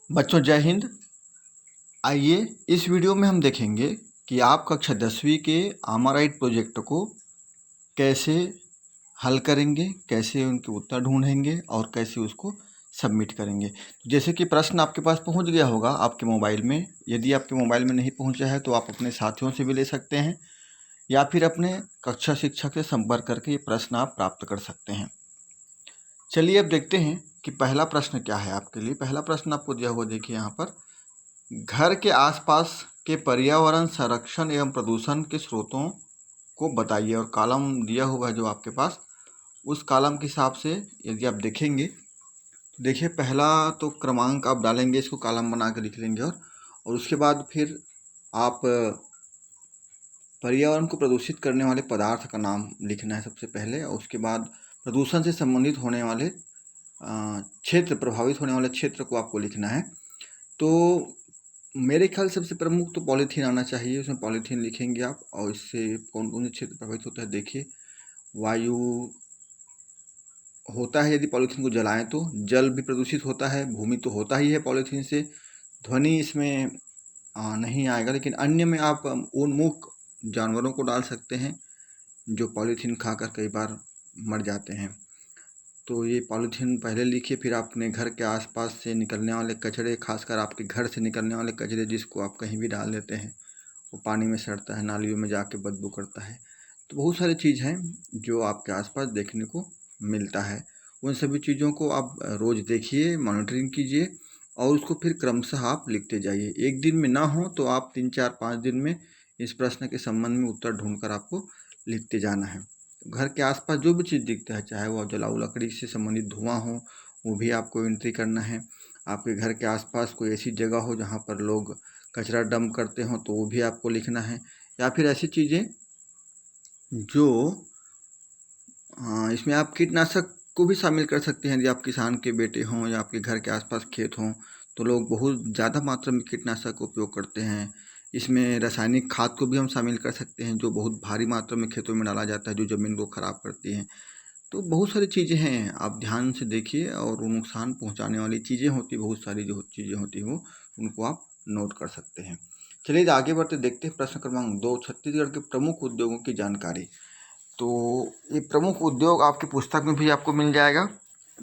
बच्चों जय हिंद। आइए इस वीडियो में हम देखेंगे कि आप कक्षा 10वीं के आमाराइट प्रोजेक्ट को कैसे हल करेंगे, कैसे उनके उत्तर ढूंढेंगे और कैसे उसको सबमिट करेंगे। जैसे कि प्रश्न आपके पास पहुंच गया होगा आपके मोबाइल में। यदि आपके मोबाइल में नहीं पहुंचा है तो आप अपने साथियों से भी ले सकते हैं या फिर अपने कक्षा शिक्षक से संपर्क करके ये प्रश्न आप प्राप्त कर सकते हैं। चलिए अब देखते हैं कि पहला प्रश्न क्या है आपके लिए। पहला प्रश्न आपको दिया हुआ देखिए यहाँ पर, घर के आसपास के पर्यावरण संरक्षण एवं प्रदूषण के स्रोतों को बताइए। और कॉलम दिया हुआ है जो आपके पास, उस कॉलम के हिसाब से यदि आप देखेंगे तो देखिए पहला तो क्रमांक आप डालेंगे, इसको कॉलम बना के लिख लेंगे और उसके बाद फिर आप पर्यावरण को प्रदूषित करने वाले पदार्थ का नाम लिखना है सबसे पहले, और उसके बाद प्रदूषण से संबंधित होने वाले क्षेत्र, प्रभावित होने वाले क्षेत्र को आपको लिखना है। तो मेरे ख्याल सबसे प्रमुख तो पॉलीथीन आना चाहिए, उसमें पॉलीथीन लिखेंगे आप। और इससे कौन कौन से क्षेत्र प्रभावित होता है देखिए, वायु होता है यदि पॉलीथीन को जलाएं तो, जल भी प्रदूषित होता है, भूमि तो होता ही है पॉलीथीन से, ध्वनि इसमें नहीं आएगा। लेकिन अन्य में आप उन्मुख जानवरों को डाल सकते हैं जो पॉलीथीन खाकर कई बार मर जाते हैं। तो ये पॉलीथीन पहले लिखिए। फिर अपने घर के आसपास से निकलने वाले कचरे, खासकर आपके घर से निकलने वाले कचरे जिसको आप कहीं भी डाल देते हैं, वो पानी में सड़ता है, नालियों में जाके बदबू करता है। तो बहुत सारी चीज़ हैं जो आपके आसपास देखने को मिलता है। उन सभी चीज़ों को आप रोज़ देखिए, मॉनिटरिंग कीजिए और उसको फिर क्रमशः आप लिखते जाइए। एक दिन में ना हो तो आप 3, 4, 5 दिन में इस प्रश्न के संबंध में उत्तर ढूंढकर आपको लिखते जाना है। घर के आसपास जो भी चीज़ दिखता है, चाहे वो जलाऊ लकड़ी से संबंधित धुआं हो, वो भी आपको एंट्री करना है। आपके घर के आसपास कोई ऐसी जगह हो जहाँ पर लोग कचरा डंप करते हो तो वो भी आपको लिखना है। या फिर ऐसी चीज़ें जो इसमें आप कीटनाशक को भी शामिल कर सकते हैं। यदि आप किसान के बेटे हों या आपके घर के आसपास खेत हों तो लोग बहुत ज़्यादा मात्रा में कीटनाशक का उपयोग करते हैं। इसमें रासायनिक खाद को भी हम शामिल कर सकते हैं जो बहुत भारी मात्रा में खेतों में डाला जाता है, जो ज़मीन को ख़राब करती हैं। तो बहुत सारी चीज़ें हैं, आप ध्यान से देखिए। और वो नुकसान पहुंचाने वाली चीज़ें होती, बहुत सारी जो चीज़ें होती हैं वो उनको आप नोट कर सकते हैं। चलिए आगे बढ़ते देखते हैं। प्रश्न क्रमांक 2, छत्तीसगढ़ के प्रमुख उद्योगों की जानकारी। तो ये प्रमुख उद्योग आपकी पुस्तक में भी आपको मिल जाएगा।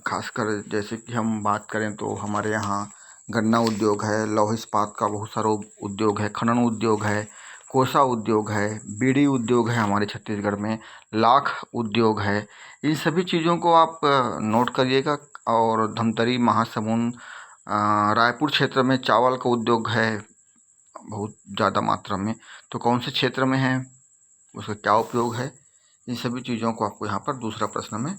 खासकर जैसे कि हम बात करें तो हमारे यहाँ गन्ना उद्योग है, लौह इस्पात का बहुत सारा उद्योग है, खनन उद्योग है, कोसा उद्योग है, बीड़ी उद्योग है हमारे छत्तीसगढ़ में, लाख उद्योग है। इन सभी चीज़ों को आप नोट करिएगा। और धमतरी, महासमुंद, रायपुर क्षेत्र में चावल का उद्योग है बहुत ज़्यादा मात्रा में। तो कौन से क्षेत्र में है, उसका क्या उपयोग है, इन सभी चीज़ों को आपको यहाँ पर दूसरा प्रश्न में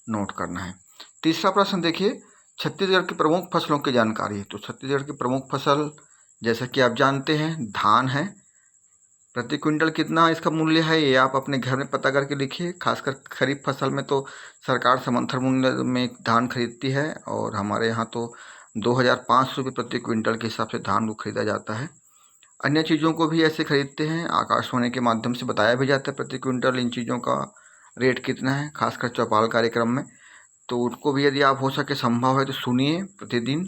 नोट करना है। तीसरा प्रश्न देखिए, छत्तीसगढ़ की प्रमुख फसलों की जानकारी। तो छत्तीसगढ़ की प्रमुख फसल जैसा कि आप जानते हैं धान है। प्रति क्विंटल कितना इसका मूल्य है ये आप अपने घर में पता करके लिखिए। खासकर खरीफ फसल में तो सरकार समर्थन मूल्य में धान खरीदती है और हमारे यहाँ तो 2,500 रुपये प्रति क्विंटल के हिसाब से धान को खरीदा जाता है। अन्य चीज़ों को भी ऐसे खरीदते हैं, आकाशवाणी के माध्यम से बताया भी जाता है प्रति क्विंटल इन चीज़ों का रेट कितना है, खासकर चौपाल कार्यक्रम में। तो उनको भी यदि आप हो सके संभव है तो सुनिए प्रतिदिन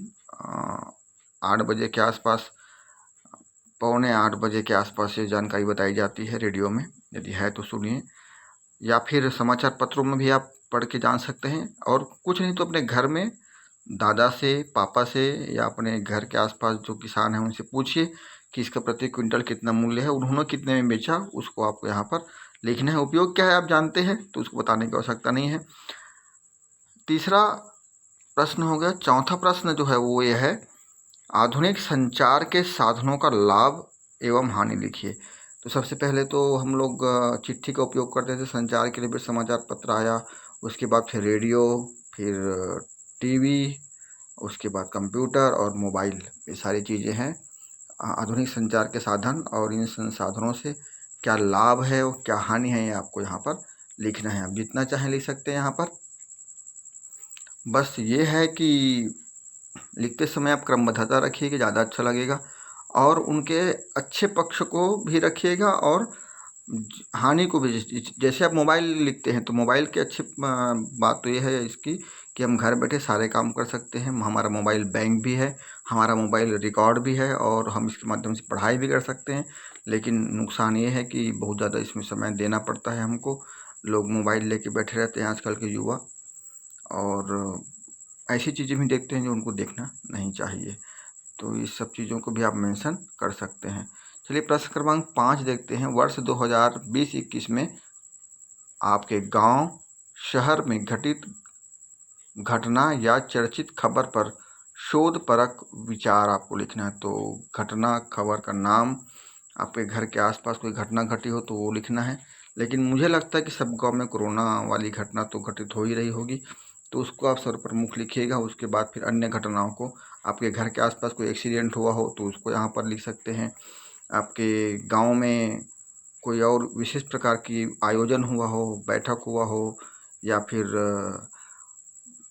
8 बजे के आसपास, 7:45 बजे के आसपास ये जानकारी बताई जाती है रेडियो में। यदि है तो सुनिए, या फिर समाचार पत्रों में भी आप पढ़ के जान सकते हैं। और कुछ नहीं तो अपने घर में दादा से, पापा से या अपने घर के आसपास जो किसान हैं उनसे पूछिए कि इसका प्रति क्विंटल कितना मूल्य है, उन्होंने कितने में बेचा, उसको आपको यहाँ पर लिखना है। उपयोग क्या है आप जानते हैं तो उसको बताने की आवश्यकता नहीं है। तीसरा प्रश्न हो गया। चौथा प्रश्न जो है वो ये है, आधुनिक संचार के साधनों का लाभ एवं हानि लिखिए। तो सबसे पहले तो हम लोग चिट्ठी का उपयोग करते थे संचार के लिए, फिर समाचार पत्र आया, उसके बाद फिर रेडियो, फिर टीवी, उसके बाद कंप्यूटर और मोबाइल। ये सारी चीज़ें हैं आधुनिक संचार के साधन, और इन संसाधनों से क्या लाभ है और क्या हानि है ये आपको यहाँ पर लिखना है। आप जितना चाहें लिख सकते हैं यहाँ पर। बस ये है कि लिखते समय आप क्रमबद्धता रखिएगा, ज़्यादा अच्छा लगेगा। और उनके अच्छे पक्ष को भी रखिएगा और हानि को भी जैसे आप मोबाइल लिखते हैं तो मोबाइल की अच्छी बात तो ये है इसकी कि हम घर बैठे सारे काम कर सकते हैं। हमारा मोबाइल बैंक भी है, हमारा मोबाइल रिकॉर्ड भी है और हम इसके माध्यम से पढ़ाई भी कर सकते हैं। लेकिन नुकसान ये है कि बहुत ज़्यादा इसमें समय देना पड़ता है हमको। लोग मोबाइल लेके बैठे रहते हैं आजकल के युवा, और ऐसी चीज़ें भी देखते हैं जो उनको देखना नहीं चाहिए। तो इस सब चीज़ों को भी आप मेंशन कर सकते हैं। चलिए प्रश्न क्रमांक 5 देखते हैं। वर्ष 2020-21 में आपके गांव, शहर में घटित घटना या चर्चित खबर पर शोधपरक विचार आपको लिखना है। तो घटना, खबर का नाम, आपके घर के आसपास कोई घटना घटी हो तो वो लिखना है। लेकिन मुझे लगता है कि सब गांव में कोरोना वाली घटना तो घटित हो ही रही होगी, तो उसको आप सर्वप्रमुख लिखिएगा। उसके बाद फिर अन्य घटनाओं को, आपके घर के आसपास कोई एक्सीडेंट हुआ हो तो उसको यहाँ पर लिख सकते हैं। आपके गांव में कोई और विशेष प्रकार की आयोजन हुआ हो, बैठक हुआ हो, या फिर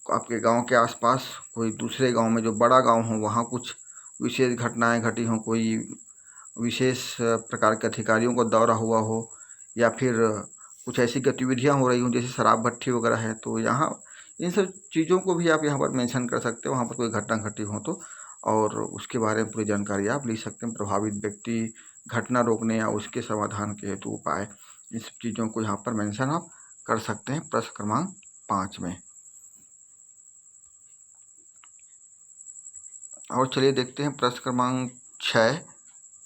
आपके गांव के आसपास कोई दूसरे गांव में जो बड़ा गांव हो वहाँ कुछ विशेष घटनाएं घटी हों, कोई विशेष प्रकार के अधिकारियों का दौरा हुआ हो, या फिर कुछ ऐसी गतिविधियां हो रही हों जैसे शराब भट्टी वगैरह है, तो यहाँ इन सब चीज़ों को भी आप यहाँ पर मेंशन कर सकते हो। वहाँ पर कोई घटना घटी हो तो, और उसके बारे में पूरी जानकारी आप लिख सकते हैं। प्रभावित व्यक्ति, घटना रोकने या उसके समाधान के हेतु उपाय, इन सब चीज़ों को यहाँ पर मेंशन आप कर सकते हैं प्रश्न क्रमांक 5 में। और चलिए देखते हैं प्रश्न क्रमांक 6।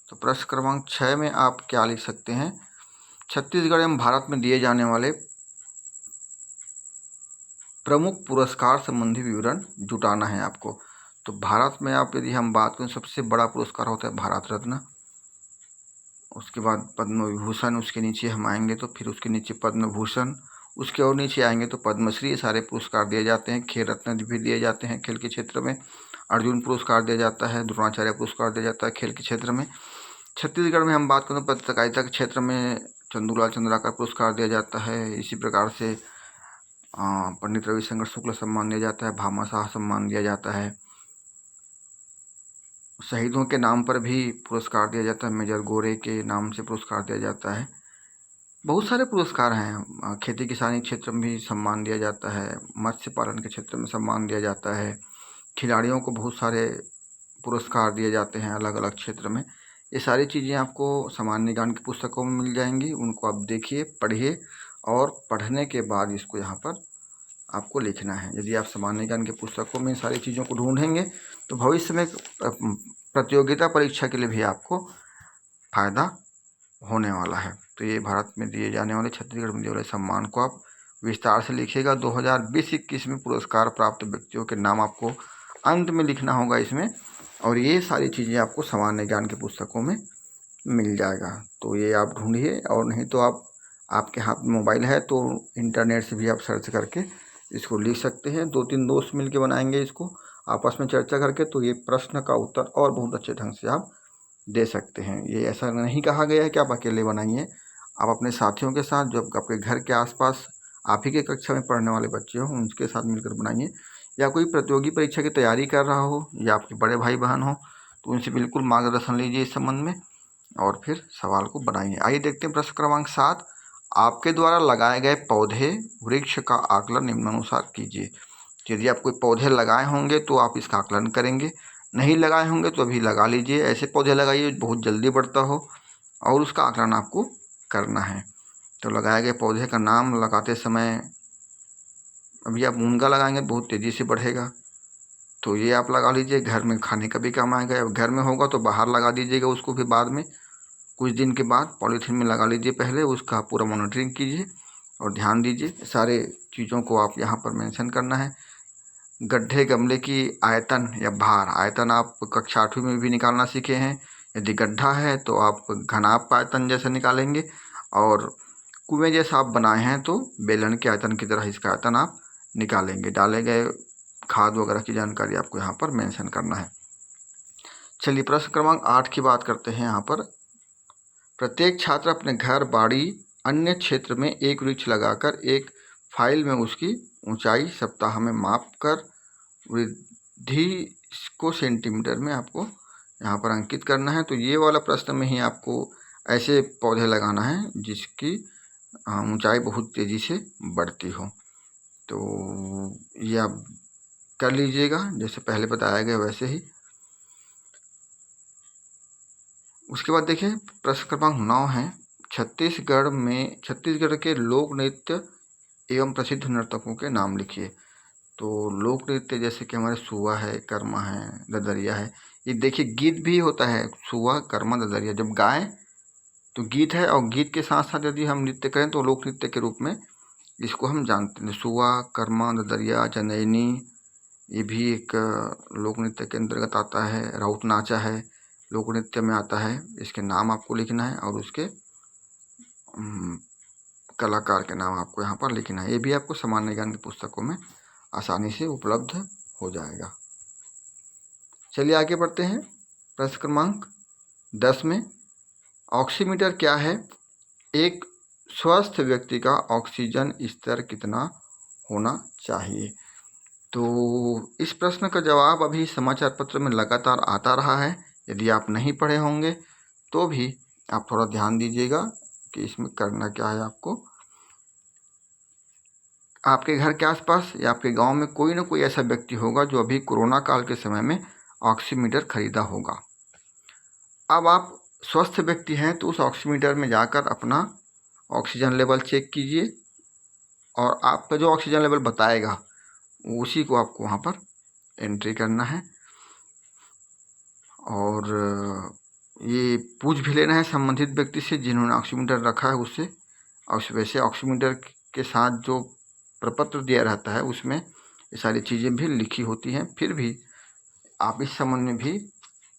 तो प्रश्न क्रमांक 6 में आप क्या लिख सकते हैं। छत्तीसगढ़ एवं भारत में दिए जाने वाले प्रमुख पुरस्कार संबंधी विवरण जुटाना है आपको। तो भारत में आप यदि हम बात करें, सबसे बड़ा पुरस्कार होता है भारत रत्न, उसके बाद पद्म विभूषण, उसके नीचे हम आएंगे तो फिर उसके नीचे पद्म भूषण, उसके और नीचे आएंगे तो पद्मश्री। ये सारे पुरस्कार दिए जाते हैं। खेल रत्न भी दिए जाते हैं खेल के क्षेत्र में, अर्जुन पुरस्कार दिया जाता है, द्रोणाचार्य पुरस्कार दिया जाता है खेल के क्षेत्र में। छत्तीसगढ़ में हम बात करें तो पत्रकारिता के क्षेत्र में चंदूलाल चंद्राकर पुरस्कार दिया जाता है। इसी प्रकार से पंडित रविशंकर शुक्ल सम्मान दिया जाता है, भामाशाह सम्मान दिया जाता है। शहीदों के नाम पर भी पुरस्कार दिया जाता है, मेजर गोरे के नाम से पुरस्कार दिया जाता है। बहुत सारे पुरस्कार हैं। खेती किसानी क्षेत्र में भी सम्मान दिया जाता है, मत्स्य पालन के क्षेत्र में सम्मान दिया जाता है। खिलाड़ियों को बहुत सारे पुरस्कार दिए जाते हैं अलग अलग क्षेत्र में। ये सारी चीज़ें आपको सामान्य ज्ञान की पुस्तकों में मिल जाएंगी। उनको आप देखिए, पढ़िए, और पढ़ने के बाद इसको यहाँ पर आपको लिखना है। यदि आप सामान्य ज्ञान की पुस्तकों में सारी चीज़ों को ढूंढेंगे तो भविष्य में प्रतियोगिता परीक्षा के लिए भी आपको फायदा होने वाला है। तो ये भारत में दिए जाने वाले, छत्तीसगढ़ में दिए वाले सम्मान को आप विस्तार से लिखिएगा। 2020-21 में पुरस्कार प्राप्त व्यक्तियों के नाम आपको अंत में लिखना होगा इसमें, और ये सारी चीज़ें आपको सामान्य ज्ञान की पुस्तकों में मिल जाएगा। तो ये आप ढूंढिए, और नहीं तो आपके हाथ में मोबाइल है तो इंटरनेट से भी आप सर्च करके इसको लिख सकते हैं। 2-3 दोस्त मिल के बनाएंगे इसको आपस में चर्चा करके, तो ये प्रश्न का उत्तर और बहुत अच्छे ढंग से आप दे सकते हैं। ये ऐसा नहीं कहा गया है कि आप अकेले बनाइए, आप अपने साथियों के साथ, जो आपके घर के आसपास आप ही के कक्षा में पढ़ने वाले बच्चे हों उनके साथ मिलकर बनाइए। या कोई प्रतियोगी परीक्षा की तैयारी कर रहा हो, या आपके बड़े भाई बहन हो, तो उनसे बिल्कुल मार्गदर्शन लीजिए इस संबंध में, और फिर सवाल को बनाइए। आइए देखते हैं प्रश्न क्रमांक 7। आपके द्वारा लगाए गए पौधे वृक्ष का आकलन निम्नानुसार कीजिए। यदि आप कोई पौधे लगाए होंगे तो आप इसका आकलन करेंगे, नहीं लगाए होंगे तो अभी लगा लीजिए। ऐसे पौधे लगाइए जो बहुत जल्दी बढ़ता हो, और उसका आकलन आपको करना है। तो लगाए गए पौधे का नाम लगाते समय, अभी आप मुनगा लगाएंगे बहुत तेज़ी से बढ़ेगा, तो ये आप लगा लीजिए। घर में खाने का भी काम आएगा। घर में होगा तो बाहर लगा दीजिएगा उसको, फिर बाद में कुछ दिन के बाद पॉलीथीन में लगा लीजिए। पहले उसका पूरा मॉनिटरिंग कीजिए और ध्यान दीजिए। सारे चीज़ों को आप यहाँ पर मेंशन करना है। गड्ढे गमले की आयतन या भार, आयतन आप कक्षा 8वीं में भी निकालना सीखे हैं। यदि गड्ढा है तो आप घनाभ का आयतन जैसे निकालेंगे, और कुएं जैसा आप बनाए हैं तो बेलन के आयतन की तरह इसका आयतन आप निकालेंगे। डाले गए खाद वगैरह की जानकारी आपको यहाँ पर मेंशन करना है। चलिए प्रश्न क्रमांक 8 की बात करते हैं। यहाँ पर प्रत्येक छात्र अपने घर, बाड़ी, अन्य क्षेत्र में एक वृक्ष लगाकर एक फाइल में उसकी ऊंचाई सप्ताह में माप कर वृद्धि को सेंटीमीटर में आपको यहाँ पर अंकित करना है। तो ये वाला प्रश्न में ही आपको ऐसे पौधे लगाना है जिसकी ऊंचाई बहुत तेज़ी से बढ़ती हो। तो ये आप कर लीजिएगा जैसे पहले बताया गया वैसे ही। उसके बाद देखिए प्रश्न क्रमांक 9 है, छत्तीसगढ़ के लोक नृत्य एवं प्रसिद्ध नर्तकों के नाम लिखिए। तो लोक नृत्य जैसे कि हमारे सुआ है, कर्मा है, ददरिया है। ये देखिए गीत भी होता है, सुआ, कर्मा, ददरिया। जब गाएं तो गीत है, और गीत के साथ साथ यदि हम नृत्य करें तो लोक नृत्य के रूप में इसको हम जानते हैं। सुआ, कर्मा, ददरिया, चंदैनी, ये भी एक लोक नृत्य के अंतर्गत आता है। राउत नाचा है, लोक नृत्य में आता है। इसके नाम आपको लिखना है और उसके कलाकार के नाम आपको यहाँ पर लिखना है। ये भी आपको सामान्य ज्ञान की पुस्तकों में आसानी से उपलब्ध हो जाएगा। चलिए आगे बढ़ते हैं। प्रश्न क्रमांक 10 में, ऑक्सीमीटर क्या है? एक स्वस्थ व्यक्ति का ऑक्सीजन स्तर कितना होना चाहिए? तो इस प्रश्न का जवाब अभी समाचार पत्र में लगातार आता रहा है। यदि आप नहीं पढ़े होंगे तो भी आप थोड़ा ध्यान दीजिएगा कि इसमें करना क्या है आपको। आपके घर के आसपास या आपके गांव में कोई ना कोई ऐसा व्यक्ति होगा जो अभी कोरोना काल के समय में ऑक्सीमीटर खरीदा होगा। अब आप स्वस्थ व्यक्ति हैं तो उस ऑक्सीमीटर में जाकर अपना ऑक्सीजन लेवल चेक कीजिए, और आपका जो ऑक्सीजन लेवल बताएगा उसी को आपको वहाँ पर एंट्री करना है। और ये पूछ भी लेना है संबंधित व्यक्ति से जिन्होंने ऑक्सीमीटर रखा है उससे। और वैसे ऑक्सीमीटर के साथ जो प्रपत्र दिया रहता है उसमें ये सारी चीज़ें भी लिखी होती हैं। फिर भी आप इस संबंध में भी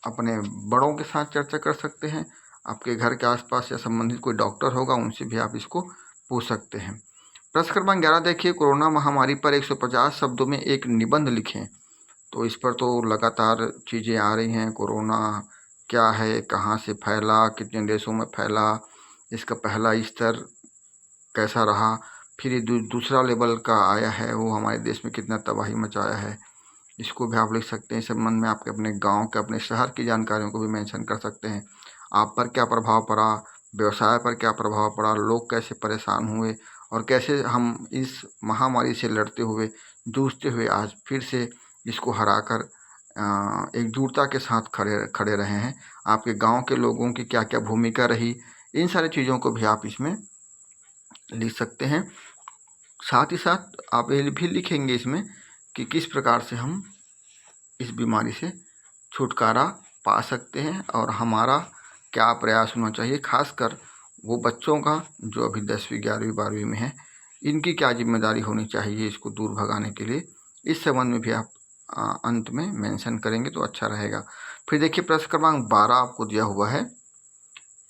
अपने बड़ों के साथ चर्चा कर सकते हैं। आपके घर के आसपास या संबंधित कोई डॉक्टर होगा उनसे भी आप इसको पूछ सकते हैं। प्रश्न क्रमांक 11 देखिए, कोरोना महामारी पर 150 शब्दों में एक निबंध लिखें। तो इस पर तो लगातार चीज़ें आ रही हैं। कोरोना क्या है, कहाँ से फैला, कितने देशों में फैला, इसका पहला स्तर कैसा रहा, फिर ये दूसरा लेवल का आया है वो हमारे देश में कितना तबाही मचाया है, इसको भी आप लिख सकते हैं। इस संबंध में आपके अपने गांव के, अपने शहर की जानकारियों को भी मेंशन कर सकते हैं। आप पर क्या प्रभाव पड़ा, व्यवसाय पर क्या प्रभाव पड़ा, लोग कैसे परेशान हुए, और कैसे हम इस महामारी से लड़ते हुए, जूझते हुए आज फिर से इसको हराकर एकजुटता के साथ खड़े रहे हैं। आपके गांव के लोगों की क्या क्या भूमिका रही, इन सारी चीज़ों को भी आप इसमें लिख सकते हैं। साथ ही साथ आप ये भी लिखेंगे इसमें कि किस प्रकार से हम इस बीमारी से छुटकारा पा सकते हैं और हमारा क्या प्रयास होना चाहिए। खासकर वो बच्चों का जो अभी 10वीं 11वीं 12वीं में है, इनकी क्या जिम्मेदारी होनी चाहिए इसको दूर भगाने के लिए। इस संबंध में भी आप अंत में मेंशन करेंगे तो अच्छा रहेगा। फिर देखिए प्रश्न क्रमांक 12 आपको दिया हुआ है,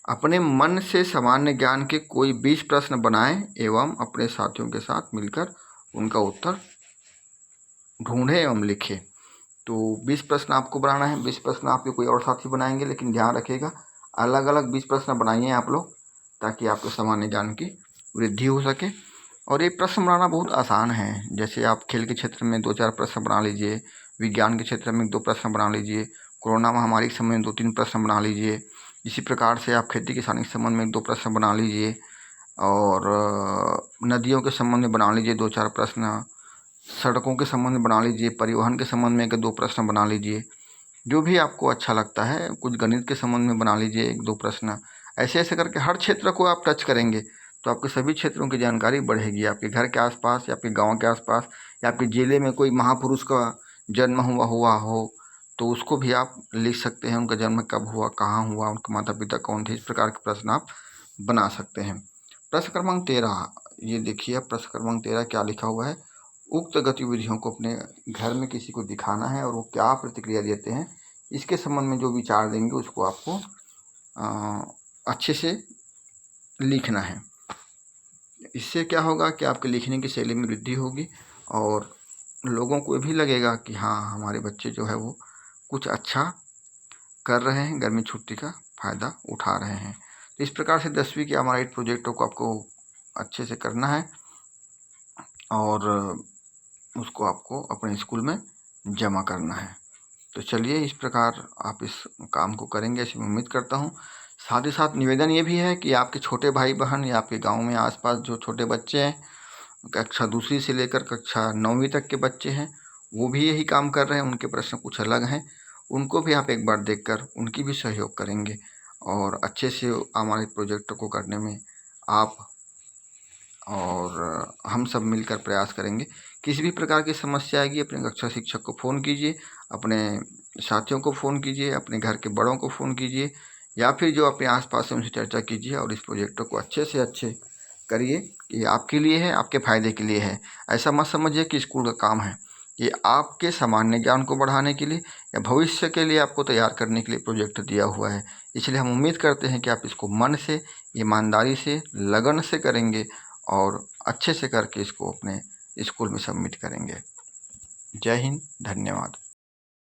अपने मन से सामान्य ज्ञान के कोई 20 प्रश्न बनाएं एवं अपने साथियों के साथ मिलकर उनका उत्तर ढूंढें एवं लिखें। तो 20 प्रश्न आपको बनाना है। 20 प्रश्न आपके कोई और साथी बनाएंगे, लेकिन ध्यान रखिएगा अलग अलग 20 प्रश्न बनाइए आप लोग, ताकि आपके सामान्य ज्ञान की वृद्धि हो सके। और ये प्रश्न बनाना बहुत आसान है। जैसे आप खेल के क्षेत्र में 2-4 प्रश्न बना लीजिए, विज्ञान के क्षेत्र में 2 प्रश्न बना लीजिए, कोरोना महामारी के समय में 2-3 प्रश्न बना लीजिए। इसी प्रकार से आप खेती किसानी के संबंध में 2 प्रश्न बना लीजिए, और नदियों के संबंध में बना लीजिए 2-4 प्रश्न, सड़कों के संबंध में बना लीजिए, परिवहन के संबंध में 1-2 प्रश्न बना लीजिए। जो भी आपको अच्छा लगता है, कुछ गणित के संबंध में बना लीजिए 1-2 प्रश्न। ऐसे ऐसे करके हर क्षेत्र को आप टच करेंगे तो आपके सभी क्षेत्रों की जानकारी बढ़ेगी। आपके घर के आसपास या आपके गांव के आसपास या आपके ज़िले में कोई महापुरुष का जन्म हुआ हो तो उसको भी आप लिख सकते हैं। उनका जन्म कब हुआ, कहाँ हुआ, उनके माता पिता कौन थे, इस प्रकार के प्रश्न आप बना सकते हैं। प्रश्न क्रमांक 13, ये देखिए प्रश्न क्रमांक 13 क्या लिखा हुआ है, उक्त गतिविधियों को अपने घर में किसी को दिखाना है और वो क्या प्रतिक्रिया देते हैं इसके संबंध में जो विचार देंगे उसको आपको अच्छे से लिखना है। इससे क्या होगा कि आपके लिखने की शैली में वृद्धि होगी और लोगों को भी लगेगा कि हाँ हमारे बच्चे जो है वो कुछ अच्छा कर रहे हैं, गर्मी छुट्टी का फ़ायदा उठा रहे हैं। तो इस प्रकार से 10वीं के हमारे प्रोजेक्टों को आपको अच्छे से करना है और उसको आपको अपने स्कूल में जमा करना है। तो चलिए इस प्रकार आप इस काम को करेंगे ऐसी मैं उम्मीद करता हूँ। साथ ही साथ निवेदन ये भी है कि आपके छोटे भाई बहन या आपके गांव में आसपास जो छोटे बच्चे हैं, कक्षा दूसरी से लेकर कक्षा 9वीं तक के बच्चे हैं, वो भी यही काम कर रहे हैं, उनके प्रश्न कुछ अलग हैं, उनको भी आप एक बार देखकर उनकी भी सहयोग करेंगे और अच्छे से हमारे प्रोजेक्ट को करने में आप और हम सब मिलकर प्रयास करेंगे। किसी भी प्रकार की समस्या आएगी अपने कक्षा शिक्षक को फ़ोन कीजिए, अपने साथियों को फ़ोन कीजिए, अपने घर के बड़ों को फ़ोन कीजिए या फिर जो अपने आसपास है उनसे चर्चा कीजिए और इस प्रोजेक्ट को अच्छे से अच्छे करिए। ये आपके लिए है, आपके फ़ायदे के लिए है। ऐसा मत समझिए कि स्कूल का काम है, ये आपके सामान्य ज्ञान को बढ़ाने के लिए या भविष्य के लिए आपको तैयार करने के लिए प्रोजेक्ट दिया हुआ है। इसलिए हम उम्मीद करते हैं कि आप इसको मन से, ईमानदारी से, लगन से करेंगे और अच्छे से करके इसको अपने स्कूल में सबमिट करेंगे। जय हिंद, धन्यवाद।